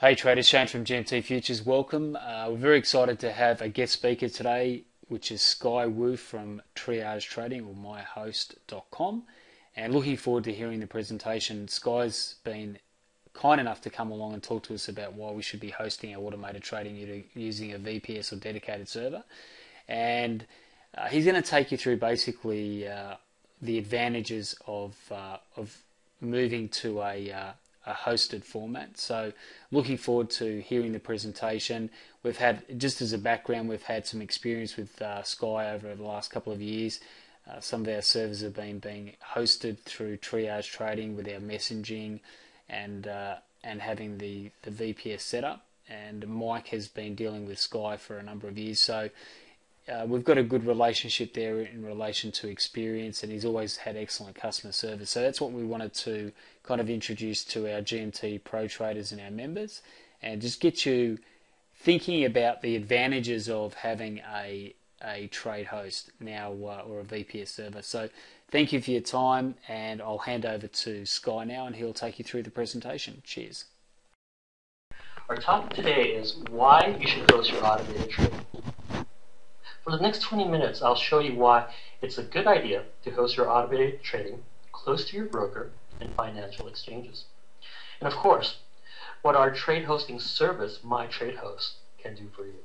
Hey traders, Shane from GMT Futures. Welcome. We're very excited to have a guest speaker today, which is Sky Wu from Triage Trading or MyTradeHost.com, and looking forward to hearing the presentation. Sky's been kind enough to come along and talk to us about why we should be hosting our automated trading using a VPS or dedicated server, and he's going to take you through basically the advantages of moving to a hosted format. So looking forward to hearing the presentation. We've had, just as a background, we've had some experience with Sky over the last couple of years. Some of our servers have been being hosted through Triage Trading with our messaging and having the VPS setup. And Mike has been dealing with Sky for a number of years, so we've got a good relationship there in relation to experience, and he's always had excellent customer service. So that's what we wanted to kind of introduce to our GMT Pro traders and our members, and just get you thinking about the advantages of having a trade host now or a VPS server. So thank you for your time, and I'll hand over to Sky now, and he'll take you through the presentation. Cheers. Our topic today is why you should host your automated trading. For the next 20 minutes, I'll show you why it's a good idea to host your automated trading close to your broker and financial exchanges. And of course, what our trade hosting service, MyTradeHost, can do for you.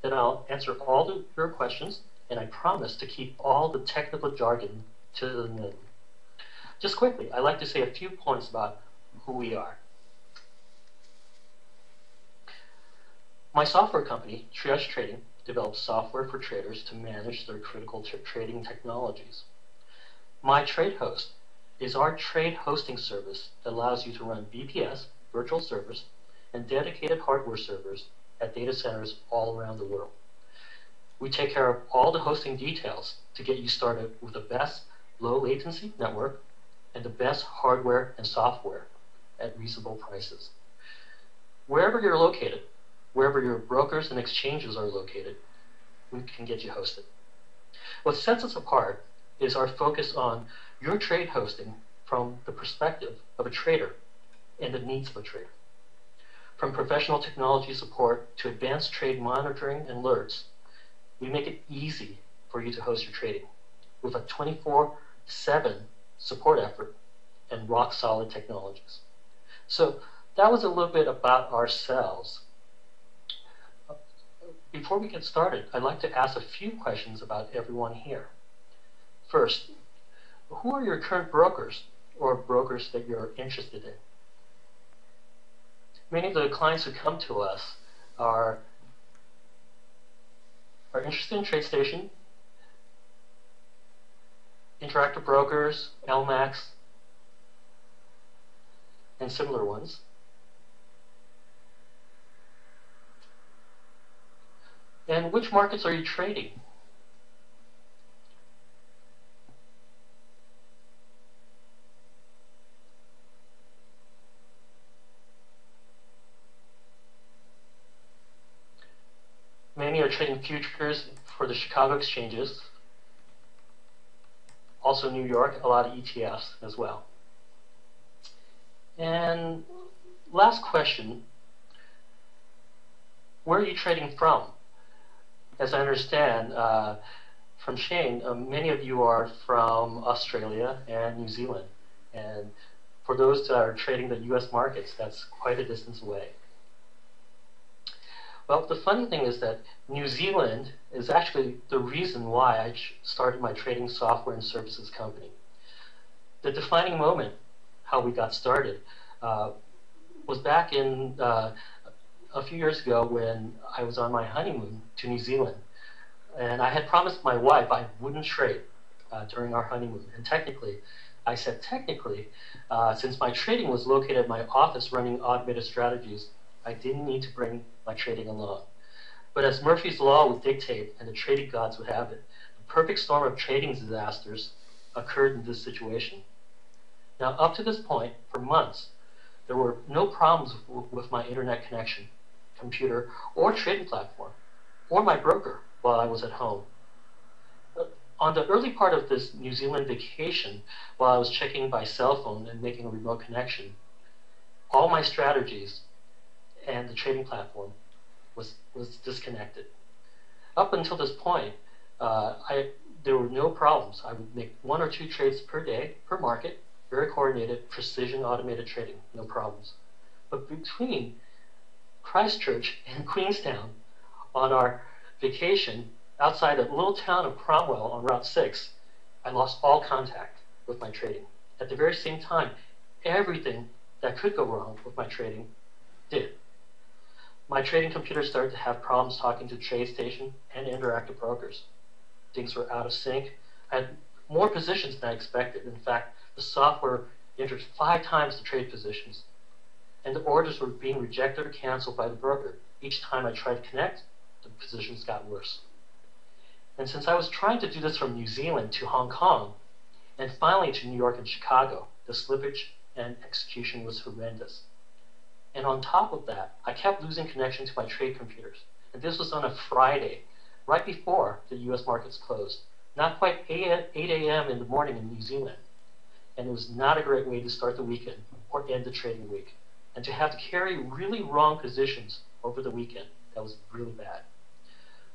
Then I'll answer all your questions, and I promise to keep all the technical jargon to the minimum. Just quickly, I'd like to say a few points about who we are. My software company, Triage Trading, develops software for traders to manage their critical trading technologies. MyTradeHost is our trade hosting service that allows you to run VPS, virtual servers, and dedicated hardware servers at data centers all around the world. We take care of all the hosting details to get you started with the best low latency network and the best hardware and software at reasonable prices. Wherever you're located, wherever your brokers and exchanges are located, we can get you hosted. What sets us apart is our focus on your trade hosting from the perspective of a trader and the needs of a trader. From professional technology support to advanced trade monitoring and alerts, we make it easy for you to host your trading with a 24/7 support effort and rock-solid technologies. So that was a little bit about ourselves. Before we get started, I'd like to ask a few questions about everyone here. First, who are your current brokers or brokers that you're interested in? Many of the clients who come to us are interested in TradeStation, Interactive Brokers, LMAX, and similar ones. And which markets are you trading? Many are trading futures for the Chicago exchanges, also New York, a lot of ETFs as well. And last question, where are you trading from? As I understand from Shane, many of you are from Australia and New Zealand. And for those that are trading the US markets, that's quite a distance away. Well, the funny thing is that New Zealand is actually the reason why I started my trading software and services company. The defining moment, how we got started, was back in a few years ago when I was on my honeymoon to New Zealand. And I had promised my wife I wouldn't trade during our honeymoon. And technically, I said technically, since my trading was located at my office running automated strategies, I didn't need to bring my trading along. But as Murphy's Law would dictate and the trading gods would have it, the perfect storm of trading disasters occurred in this situation. Now, up to this point, for months, there were no problems with my internet connection, computer, or trading platform, or my broker while I was at home. But on the early part of this New Zealand vacation, while I was checking by cell phone and making a remote connection, all my strategies and the trading platform was disconnected. Up until this point, there were no problems. I would make 1 or 2 trades per day, per market, very coordinated, precision automated trading, no problems. But between Christchurch and Queenstown on our vacation outside a little town of Cromwell on Route 6, I lost all contact with my trading. At the very same time, everything that could go wrong with my trading did. My trading computer started to have problems talking to TradeStation and interactive brokers. Things were out of sync. I had more positions than I expected. In fact, the software entered 5 times the trade positions, and the orders were being rejected or canceled by the broker. Each time I tried to connect, the positions got worse. And since I was trying to do this from New Zealand to Hong Kong, and finally to New York and Chicago, the slippage and execution was horrendous. And on top of that, I kept losing connection to my trade computers. And this was on a Friday, right before the US markets closed. Not quite 8 a.m. in the morning in New Zealand. And it was not a great way to start the weekend or end the trading week. And to have to carry really wrong positions over the weekend, that was really bad.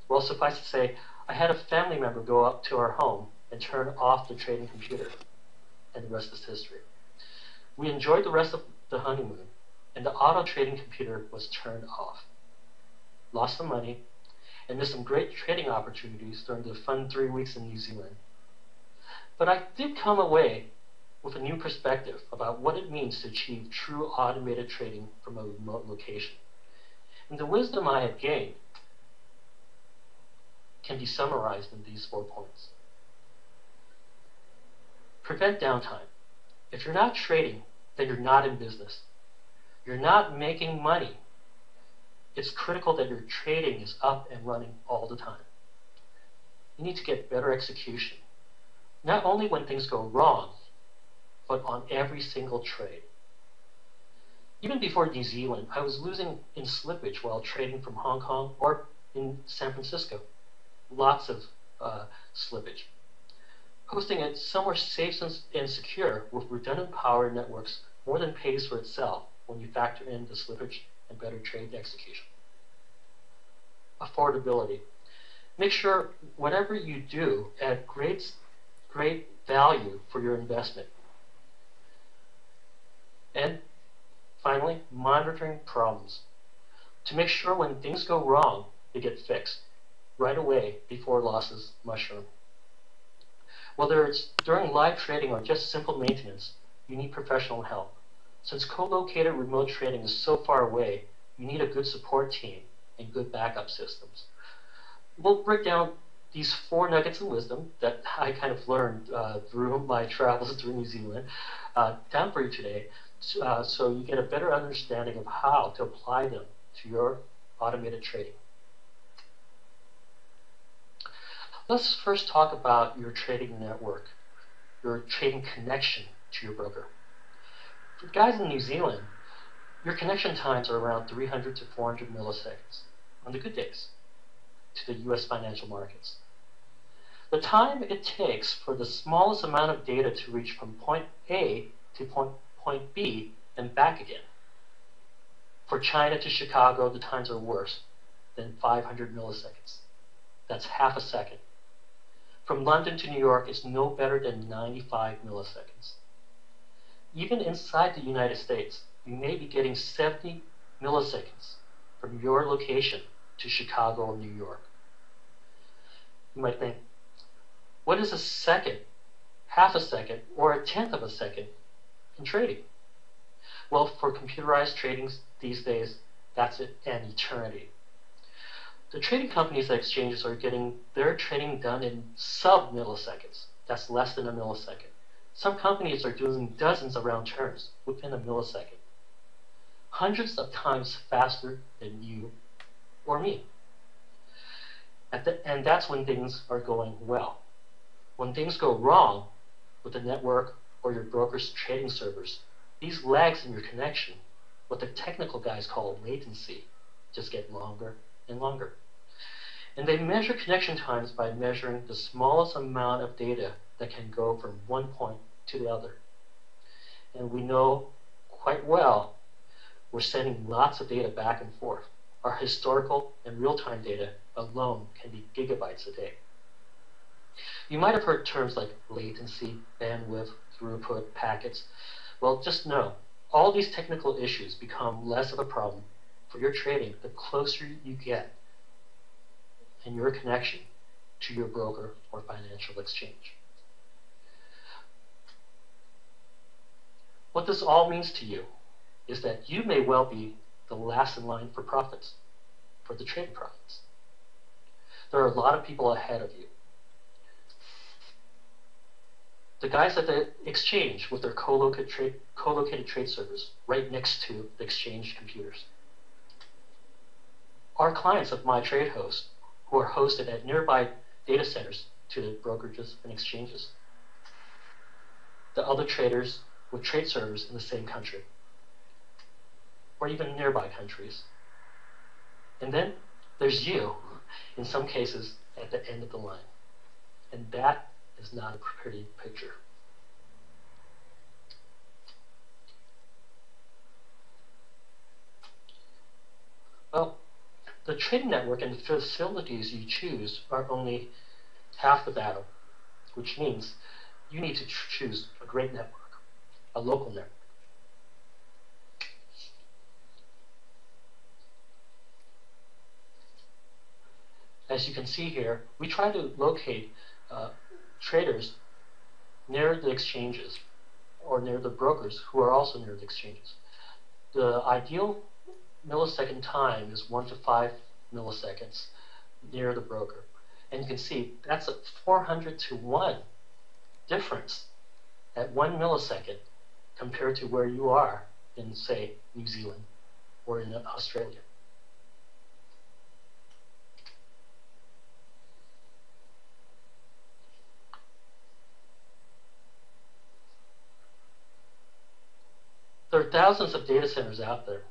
Well, suffice to say, I had a family member go up to our home and turn off the trading computer. And the rest is history. We enjoyed the rest of the honeymoon, and the auto trading computer was turned off. Lost some money, and missed some great trading opportunities during the fun 3 weeks in New Zealand. But I did come away with a new perspective about what it means to achieve true automated trading from a remote location. And the wisdom I have gained can be summarized in these 4 points. Prevent downtime. If you're not trading, then you're not in business. You're not making money. It's critical that your trading is up and running all the time. You need to get better execution, not only when things go wrong, but on every single trade. Even before New Zealand, I was losing in slippage while trading from Hong Kong or in San Francisco. Lots of slippage. Hosting it somewhere safe and secure with redundant power networks more than pays for itself when you factor in the slippage and better trade execution. Affordability. Make sure whatever you do adds great value for your investment. And finally, monitoring problems. To make sure when things go wrong, they get fixed right away before losses mushroom. Whether it's during live trading or just simple maintenance, you need professional help. Since co-located remote trading is so far away, you need a good support team and good backup systems. We'll break down these 4 nuggets of wisdom that I kind of learned through my travels through New Zealand down for you today, so you get a better understanding of how to apply them to your automated trading. Let's first talk about your trading network, your trading connection to your broker. For guys in New Zealand, your connection times are around 300 to 400 milliseconds on the good days to the US financial markets. The time it takes for the smallest amount of data to reach from point A to point B and back again. For China to Chicago, the times are worse than 500 milliseconds. That's half a second. From London to New York, it's no better than 95 milliseconds. Even inside the United States, you may be getting 70 milliseconds from your location to Chicago or New York. You might think, what is a second, half a second, or a tenth of a second in trading? Well, for computerized trading these days, that's an eternity. The trading companies and exchanges are getting their trading done in sub-milliseconds. That's less than a millisecond. Some companies are doing dozens of round turns within a millisecond. Hundreds of times faster than you or me. And that's when things are going well. When things go wrong with the network or your broker's trading servers, these lags in your connection, what the technical guys call latency, just get longer and longer. And they measure connection times by measuring the smallest amount of data that can go from one point to the other. And we know quite well we're sending lots of data back and forth. Our historical and real-time data alone can be gigabytes a day. You might have heard terms like latency, bandwidth, throughput, packets. Well, just know, all these technical issues become less of a problem for your trading the closer you get in your connection to your broker or financial exchange. What this all means to you is that you may well be the last in line for profits, for the trading profits. There are a lot of people ahead of you. The guys at the exchange with their co-located trade servers right next to the exchange computers. Our clients of MyTradeHost who are hosted at nearby data centers to the brokerages and exchanges. The other traders with trade servers in the same country, or even nearby countries. And then there's you, in some cases, at the end of the line. And that is not a pretty picture. Well, the trading network and the facilities you choose are only half the battle, which means you need to choose a great network, a local network. As you can see here, we try to locate traders near the exchanges or near the brokers who are also near the exchanges. The ideal millisecond time is 1 to 5 milliseconds near the broker. And you can see that's a 400 to 1 difference at 1 millisecond compared to where you are in, say, New Zealand or in Australia. There are thousands of data centers out there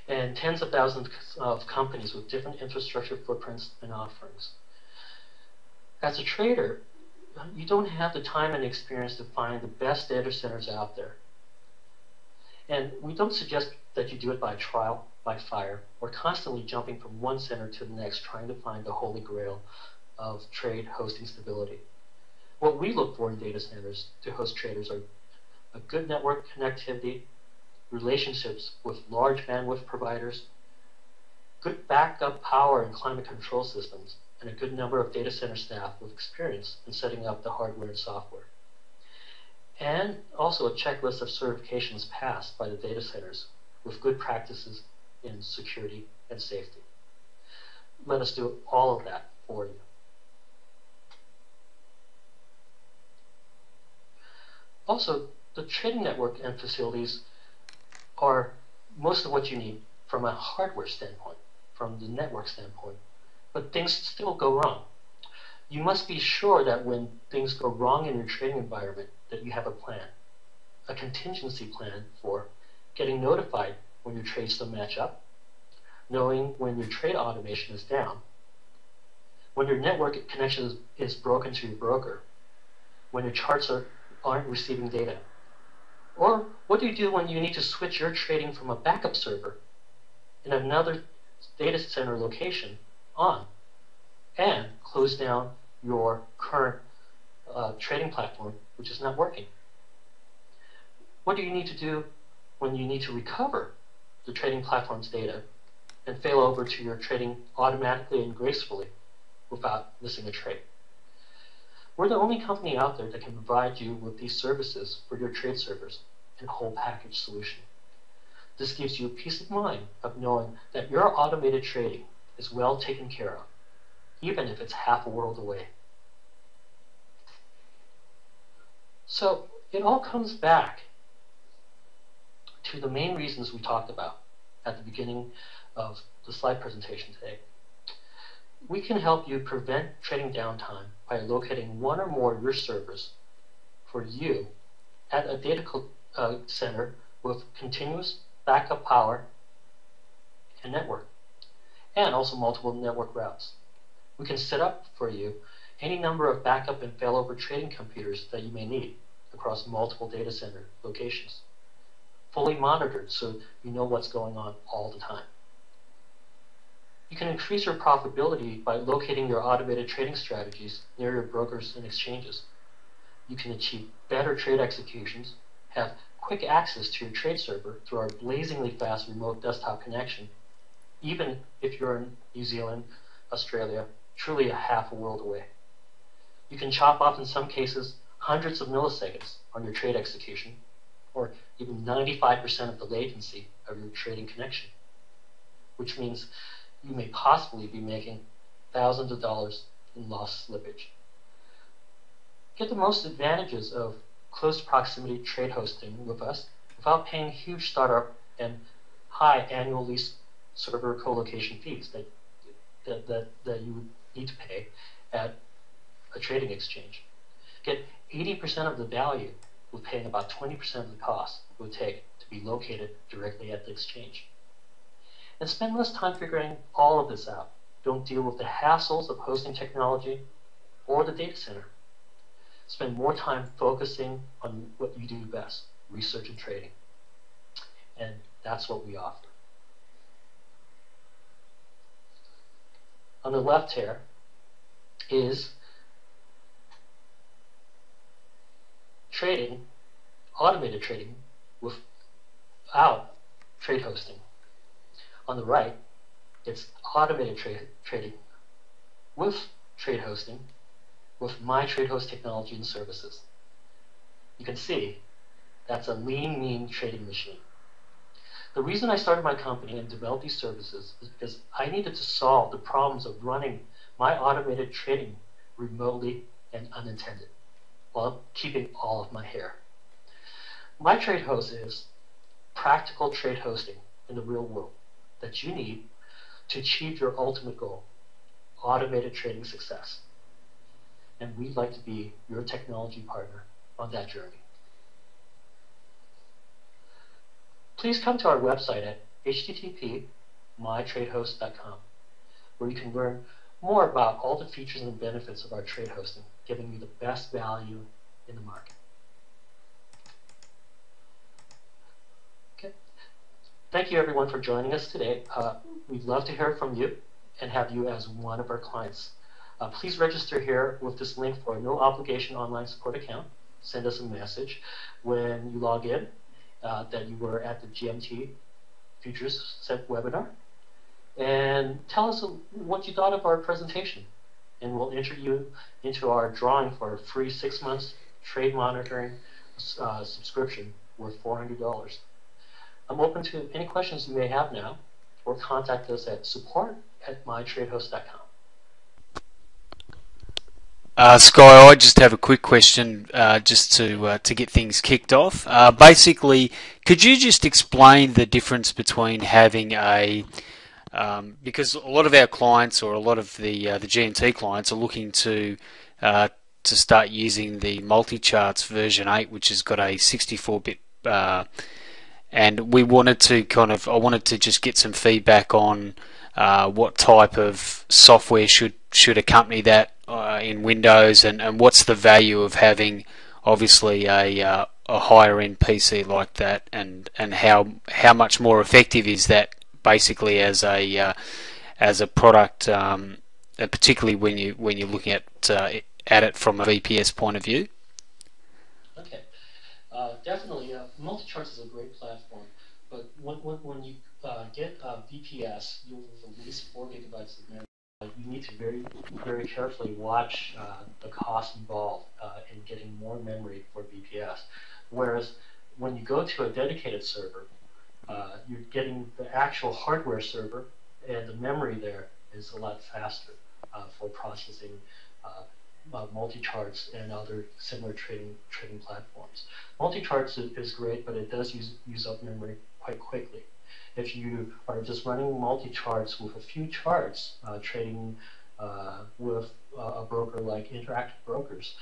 and tens of thousands of companies with different infrastructure footprints and offerings. As a trader, you don't have the time and experience to find the best data centers out there. And we don't suggest that you do it by trial, by fire, or constantly jumping from one center to the next trying to find the holy grail of trade hosting stability. What we look for in data centers to host traders are a good network connectivity, relationships with large bandwidth providers, good backup power and climate control systems, and a good number of data center staff with experience in setting up the hardware and software. And also a checklist of certifications passed by the data centers with good practices in security and safety. Let us do all of that for you. Also, the trading network and facilities are most of what you need from a hardware standpoint, from the network standpoint. But things still go wrong. You must be sure that when things go wrong in your trading environment, that you have a plan, a contingency plan for getting notified when your trades don't match up, knowing when your trade automation is down, when your network connection is broken to your broker, when your charts aren't receiving data. Or what do you do when you need to switch your trading from a backup server in another data center location on and close down your current trading platform, which is not working? What do you need to do when you need to recover the trading platform's data and fail over to your trading automatically and gracefully without missing a trade? We're the only company out there that can provide you with these services for your trade servers in a whole package solution. This gives you peace of mind of knowing that your automated trading is well taken care of, even if it's half a world away. So it all comes back to the main reasons we talked about at the beginning of the slide presentation today. We can help you prevent trading downtime by locating one or more of your servers for you at a data center with continuous backup power and network, and also multiple network routes. We can set up for you any number of backup and failover trading computers that you may need across multiple data center locations. fully monitored so you know what's going on all the time. You can increase your profitability by locating your automated trading strategies near your brokers and exchanges. You can achieve better trade executions, have quick access to your trade server through our blazingly fast remote desktop connection, even if you're in New Zealand, Australia, truly a half a world away. You can chop off, in some cases, hundreds of milliseconds on your trade execution, or even 95% of the latency of your trading connection, which means you may possibly be making thousands of dollars in lost slippage. Get the most advantages of close proximity trade hosting with us without paying huge startup and high annual lease server co-location fees that you would need to pay at a trading exchange. Get 80% of the value with paying about 20% of the cost it would take to be located directly at the exchange. And spend less time figuring all of this out. Don't deal with the hassles of hosting technology or the data center. Spend more time focusing on what you do best, research and trading. And that's what we offer. On the left here is trading, automated trading without trade hosting. On the right, it's automated trading with trade hosting with MyTradeHost technology and services. You can see that's a lean, mean trading machine. The reason I started my company and developed these services is because I needed to solve the problems of running my automated trading remotely and unattended while keeping all of my hair. MyTradeHost is practical trade hosting in the real world that you need to achieve your ultimate goal, automated trading success. And we'd like to be your technology partner on that journey. Please come to our website at http://mytradehost.com, where you can learn more about all the features and benefits of our trade hosting, giving you the best value in the market. Okay. Thank you everyone for joining us today. We'd love to hear from you and have you as one of our clients. Please register here with this link for a no obligation online support account. Send us a message when you log in that you were at the GMT Futures Set webinar, and tell us what you thought of our presentation, and we'll enter you into our drawing for a free 6 months trade monitoring subscription worth $400. I'm open to any questions you may have now, or contact us at support@mytradehost.com. Sky, I just have a quick question just to get things kicked off. Basically, could you just explain the difference between having a because a lot of our clients or a lot of the GMT clients are looking to start using the multi-charts version 8, which has got a 64-bit, and we wanted to I wanted to just get some feedback on what type of software should accompany that in Windows, and what's the value of having obviously a higher end PC like that, and how much more effective is that basically as a product, particularly when you're looking at it from a VPS point of view. Okay, definitely. Multicharts is a great platform, but when you get VPS, you'll release 4 gigabytes of memory. You need to very carefully watch the cost involved in getting more memory for VPS. Whereas when you go to a dedicated server, you're getting the actual hardware server, and the memory there is a lot faster for processing multi-charts and other similar trading platforms. Multi-charts is great, but it does use up memory quite quickly. If you are just running multi-charts with a few charts, trading with a broker like Interactive Brokers,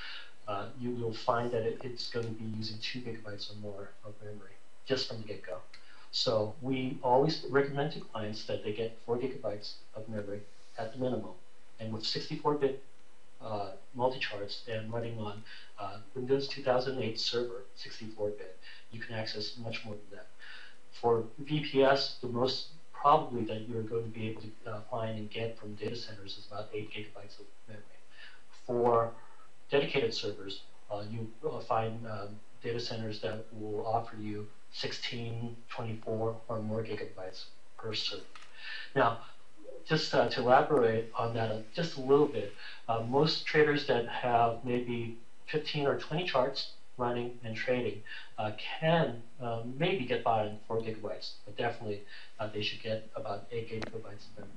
you'll find that it's going to be using 2 gigabytes or more of memory just from the get-go. So we always recommend to clients that they get 4 gigabytes of memory at the minimum. And with 64-bit multi-charts and running on Windows 2008 server, 64-bit, you can access much more than that. For VPS, the most probably that you're going to be able to find and get from data centers is about 8 gigabytes of memory. For dedicated servers, you will find data centers that will offer you 16, 24, or more gigabytes per server. Now, just to elaborate on that just a little bit, most traders that have maybe 15 or 20 charts running and trading can maybe get by on 4 gigabytes, but definitely they should get about 8 gigabytes of memory.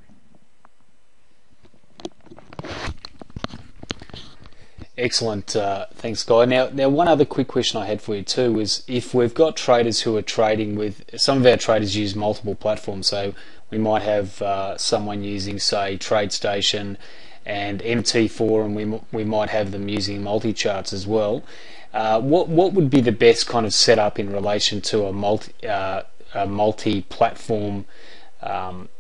Excellent, thanks, Guy. Now, one other quick question I had for you too is if we've got traders who are trading with, some of our traders use multiple platforms, so we might have someone using, say, TradeStation and MT4, and we might have them using multi-charts as well. What would be the best kind of setup in relation to a multi-platform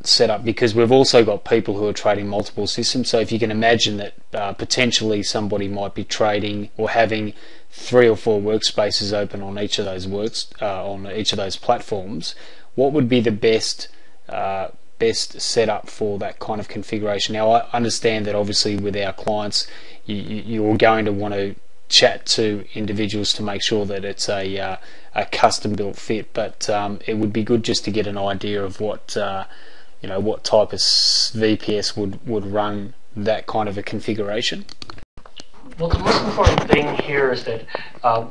setup, because we've also got people who are trading multiple systems. So if you can imagine that potentially somebody might be trading or having 3 or 4 workspaces open on each of those on each of those platforms, what would be the best setup for that kind of configuration? Now, I understand that obviously with our clients, you're going to want to chat to individuals to make sure that it's a custom built fit, but it would be good just to get an idea of what what type of VPS would run that kind of a configuration. Well, the most important thing here is that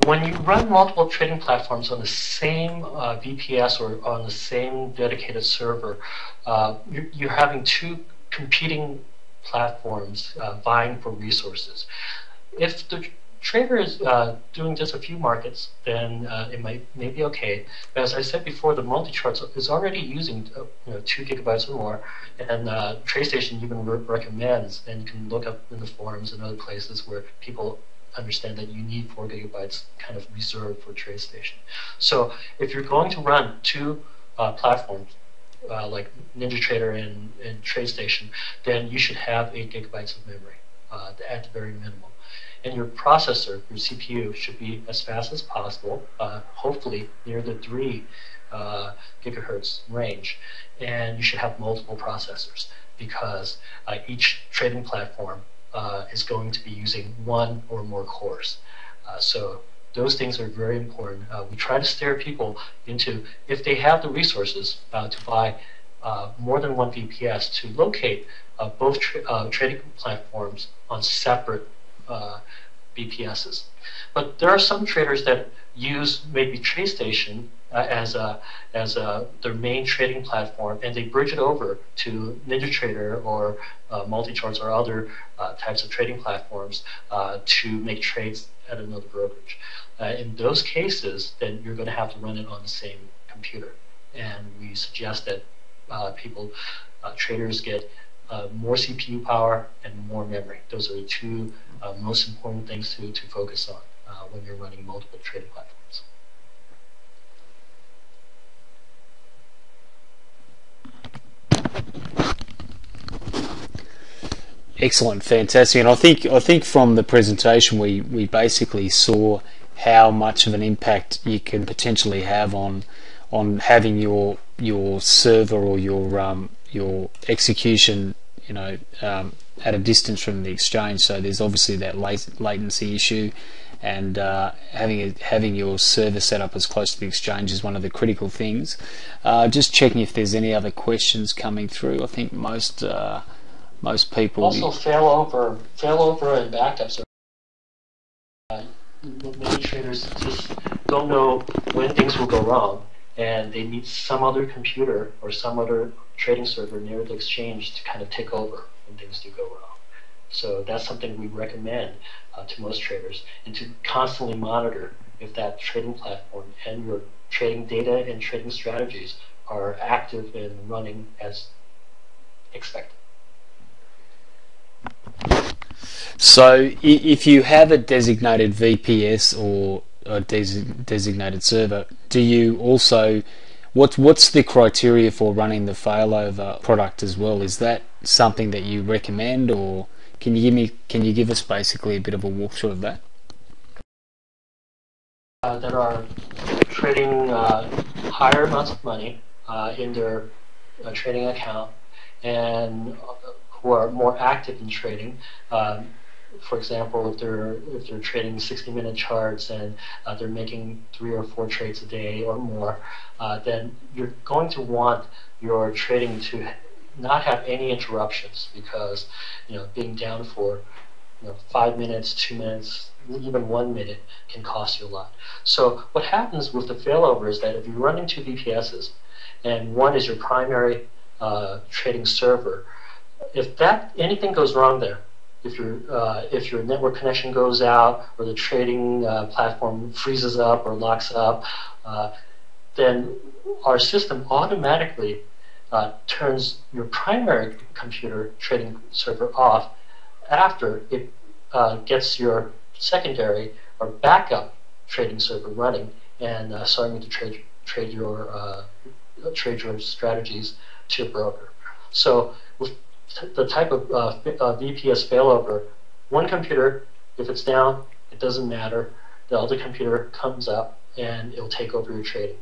when you run multiple trading platforms on the same VPS or on the same dedicated server, you're having 2 competing platforms vying for resources. If the trader is doing just a few markets, then it may be okay. But as I said before, the multi-charts is already using 2 gigabytes or more, and TradeStation even recommends, and you can look up in the forums and other places where people understand that you need 4 gigabytes kind of reserved for TradeStation. So if you're going to run 2 platforms, like NinjaTrader and TradeStation, then you should have 8 gigabytes of memory at the very minimum. And your processor, your CPU, should be as fast as possible, hopefully near the 3 gigahertz range. And you should have multiple processors, because each trading platform is going to be using 1 or more cores. So those things are very important. We try to steer people into, if they have the resources to buy more than 1 VPS, to locate both trading platforms on separate VPSs. But there are some traders that use maybe TradeStation as their main trading platform, and they bridge it over to NinjaTrader or multi-charts or other types of trading platforms to make trades at another brokerage. In those cases, then you're going to have to run it on the same computer, and we suggest that traders get more CPU power and more memory. Those are the 2 most important things to focus on when you're running multiple trading platforms. Excellent, fantastic. And I think from the presentation we basically saw how much of an impact you can potentially have on having your server or your execution at a distance from the exchange. So there's obviously that latency issue, and having your server set up as close to the exchange is one of the critical things. Just checking if there's any other questions coming through. I think most people also failover and backups are many traders just don't know when things will go wrong, and they need some other computer or some other trading server near the exchange to kind of take over when things do go wrong. So that's something we recommend to most traders, and to constantly monitor if that trading platform and your trading data and trading strategies are active and running as expected. So if you have a designated VPS or a designated server, do you also, what's the criteria for running the failover product as well? Is that something that you recommend, or can you give us basically a bit of a walkthrough of that? That are trading higher amounts of money in their trading account and who are more active in trading. For example, if they're trading 60-minute charts and they're making 3 or 4 trades a day or more, then you're going to want your trading to not have any interruptions, because being down for 5 minutes, 2 minutes, even 1 minute can cost you a lot. So what happens with the failover is that if you're running 2 VPSs and one is your primary trading server, if anything goes wrong there, if your network connection goes out or the trading platform freezes up or locks up, then our system automatically turns your primary computer trading server off after it gets your secondary or backup trading server running and starting to trade your strategies to your broker. So with the type of VPS failover, one computer, if it's down, it doesn't matter. The other computer comes up and it'll take over your trading.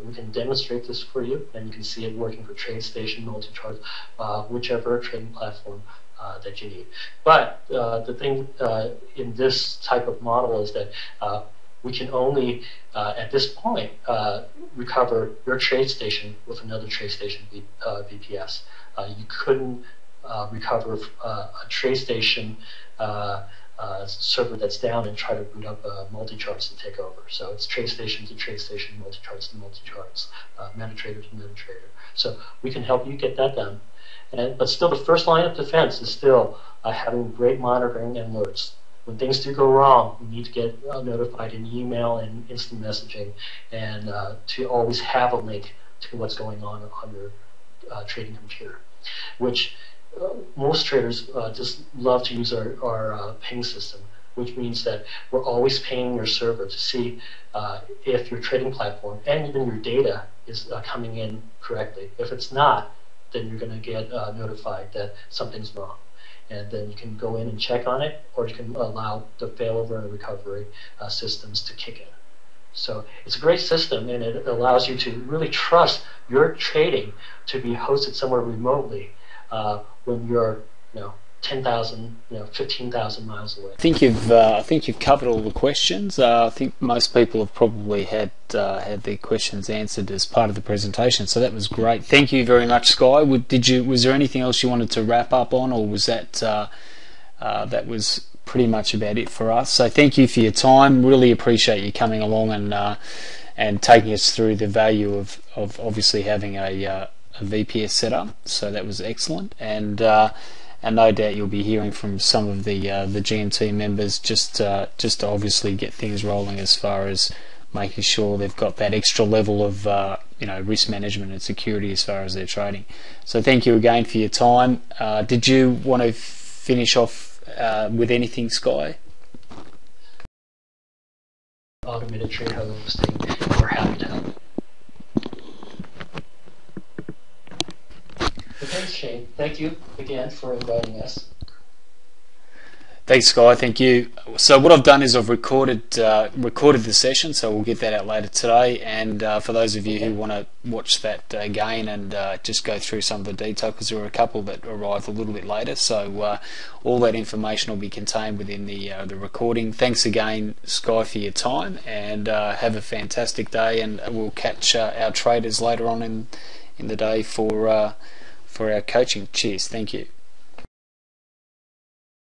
We can demonstrate this for you, and you can see it working for TradeStation, multi-chart, whichever trading platform that you need. But the thing in this type of model is that we can only, at this point, recover your TradeStation with another TradeStation VPS. You couldn't recover a TradeStation server that's down and try to boot up multi-charts and take over. So it's TradeStation to TradeStation, multi-charts to multi-charts, MetaTrader to MetaTrader. So we can help you get that done. But still, the first line of defense is still having great monitoring and alerts. When things do go wrong, you need to get notified in email and instant messaging, and to always have a link to what's going on your trading computer, which most traders just love to use our ping system, which means that we're always pinging your server to see if your trading platform and even your data is coming in correctly. If it's not, then you're going to get notified that something's wrong. And then you can go in and check on it, or you can allow the failover and recovery systems to kick in. So it's a great system, and it allows you to really trust your trading to be hosted somewhere remotely when you're 10,000, 15,000 miles away. I think you've covered all the questions. I think most people have probably had their questions answered as part of the presentation. So that was great. Thank you very much, Sky. Was there anything else you wanted to wrap up on, or was that that was pretty much about it for us? So thank you for your time. Really appreciate you coming along and taking us through the value of obviously having a VPS setup. So that was excellent, and no doubt you'll be hearing from some of the GMT members just to obviously get things rolling as far as making sure they've got that extra level of risk management and security as far as their trading. So thank you again for your time. Did you want to finish off with anything, Sky? Automated trade hosting, we're happy to help. Thanks, Shane. Thank you again for inviting us. Thanks, Sky. Thank you. So what I've done is I've recorded the session, so we'll get that out later today. And for those of you who want to watch that again and just go through some of the detail, because there were a couple that arrived a little bit later, so all that information will be contained within the recording. Thanks again, Sky, for your time, and have a fantastic day. And we'll catch our traders later on in the day for our coaching. Cheers. Thank you.